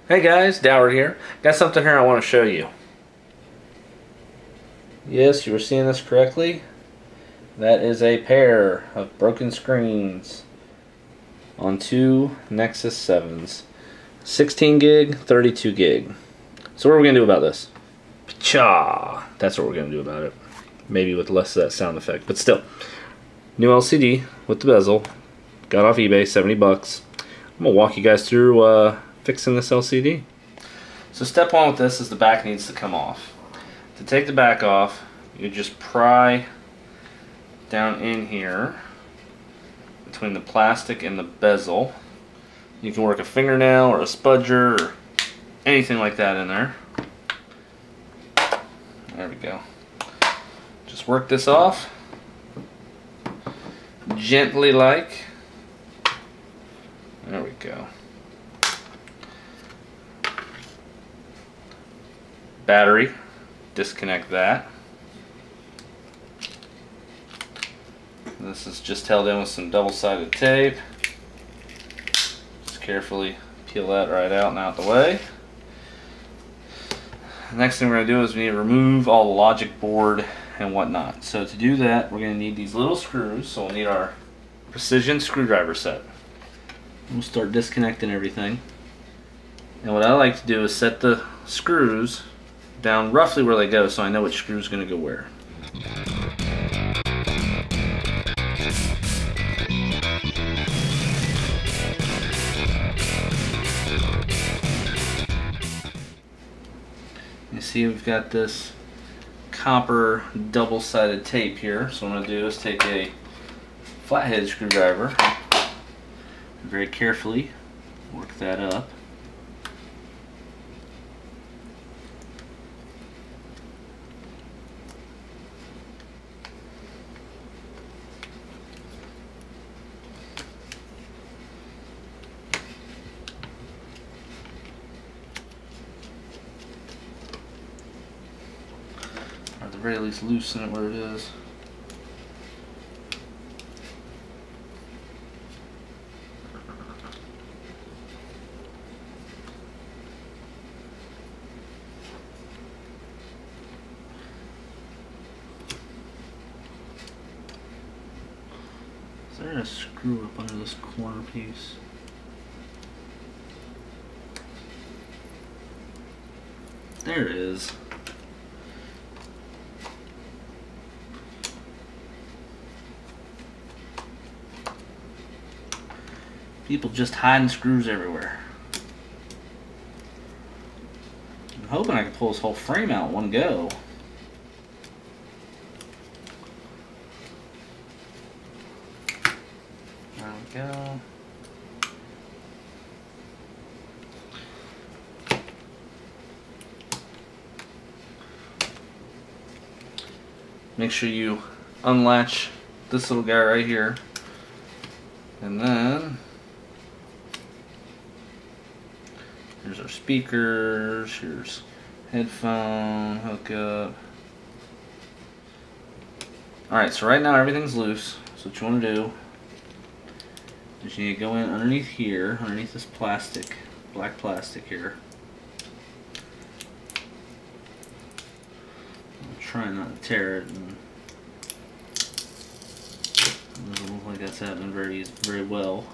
Hey guys, Dower here. Got something here I want to show you. Yes, you were seeing this correctly. That is a pair of broken screens on two Nexus 7s. 16 gig, 32 gig. So what are we going to do about this? Cha! That's what we're going to do about it. Maybe with less of that sound effect, but still. New LCD with the bezel. Got off eBay, 70 bucks. I'm going to walk you guys through fixing this LCD. So step one with this is the back needs to come off. To take the back off, you just pry down in here between the plastic and the bezel. You can work a fingernail or a spudger or anything like that in there. There we go. Just work this off gently like. There we go. Battery, disconnect that. This is just held in with some double-sided tape. Just carefully peel that right out and out the way. The next thing we're going to do is we need to remove all the logic board and whatnot. So to do that, we're going to need these little screws. So we'll need our precision screwdriver set. We'll start disconnecting everything. And what I like to do is set the screws down roughly where they go so I know which screw is going to go where. You see we've got this copper double-sided tape here, so what I'm going to do is take a flathead screwdriver and very carefully work that up. Or at the very least loosen it where it is. Is there a screw up under this corner piece? There it is. People just hiding screws everywhere. I'm hoping I can pull this whole frame out in one go. There we go. Make sure you unlatch this little guy right here. And then here's our speakers, here's headphone hookup. Alright, so right now everything's loose. So what you want to do is you need to go in underneath here, underneath this plastic, black plastic here. I'm trying not to tear it. And it doesn't look like that's happening very well.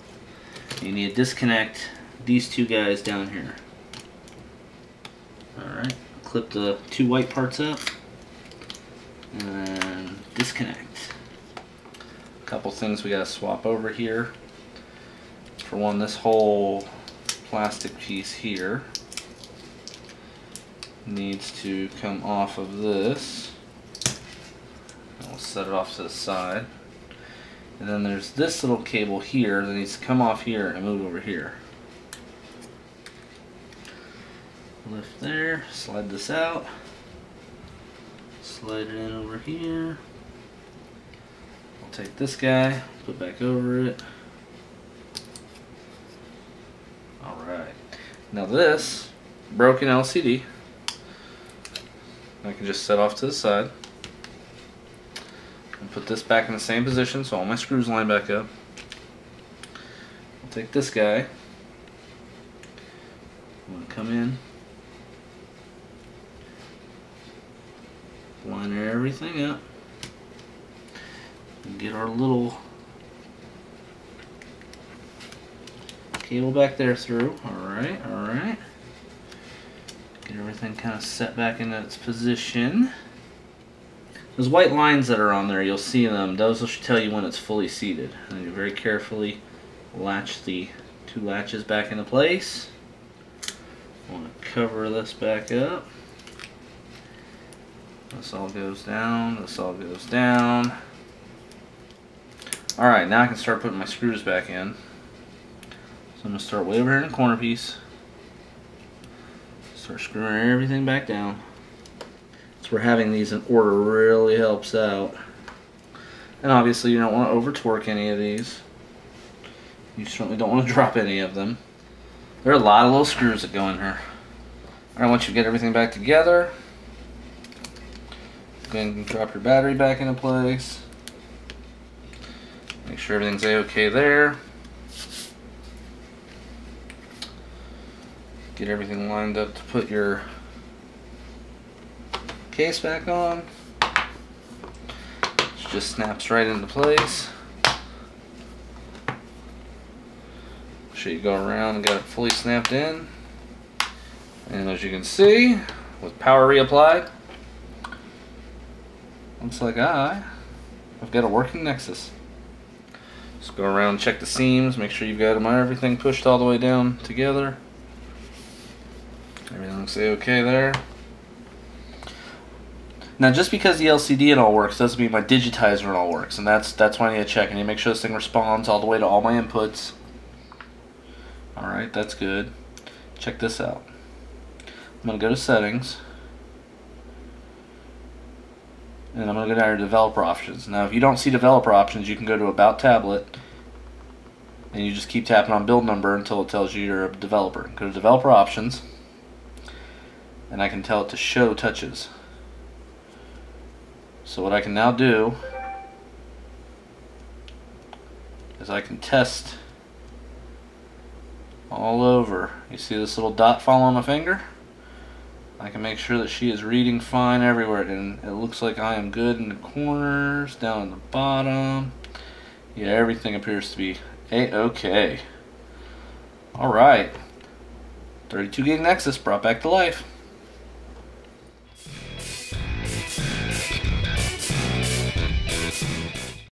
You need to disconnect these two guys down here. Alright, clip the two white parts up and disconnect. A couple things we gotta swap over here. For one, this whole plastic piece here needs to come off of this. And we'll set it off to the side. And then there's this little cable here that needs to come off here and move over here. Lift there, slide this out, slide it in over here. I'll take this guy, put back over it. Alright, now this broken LCD I can just set off to the side and put this back in the same position so all my screws line back up. I'll take this guy, I'm going to come in, line everything up, and get our little cable back there through. Alright, alright. Get everything kind of set back into its position. Those white lines that are on there, you'll see them. Those will tell you when it's fully seated. And you very carefully latch the 2 latches back into place. I want to cover this back up. This all goes down. This all goes down. Alright, now I can start putting my screws back in. So I'm going to start way over here in the corner piece. Start screwing everything back down. That's where having these in order really helps out. And obviously you don't want to over torque any of these. You certainly don't want to drop any of them. There are a lot of little screws that go in here. Alright, once you get everything back together, go ahead and drop your battery back into place. Make sure everything's A-OK there. Get everything lined up to put your case back on. It just snaps right into place. Make sure you go around and get it fully snapped in. And as you can see, with power reapplied, looks like I've got a working Nexus. Just go around and check the seams, make sure you've got everything pushed all the way down together. Everything looks okay there. Now, just because the LCD and all works doesn't mean my digitizer and all works, and that's why I need to check. I need to make sure this thing responds all the way to all my inputs. Alright, that's good. Check this out. I'm going to go to settings, and I'm going to go down to developer options. Now, if you don't see developer options, you can go to about tablet, and you just keep tapping on build number until it tells you you're a developer. Go to developer options, and I can tell it to show touches. So what I can now do is I can test all over. You see this little dot following my finger? I can make sure that she is reading fine everywhere, and it looks like I am good in the corners, down in the bottom. Yeah, everything appears to be A-OK. Alright. 32 gig Nexus brought back to life.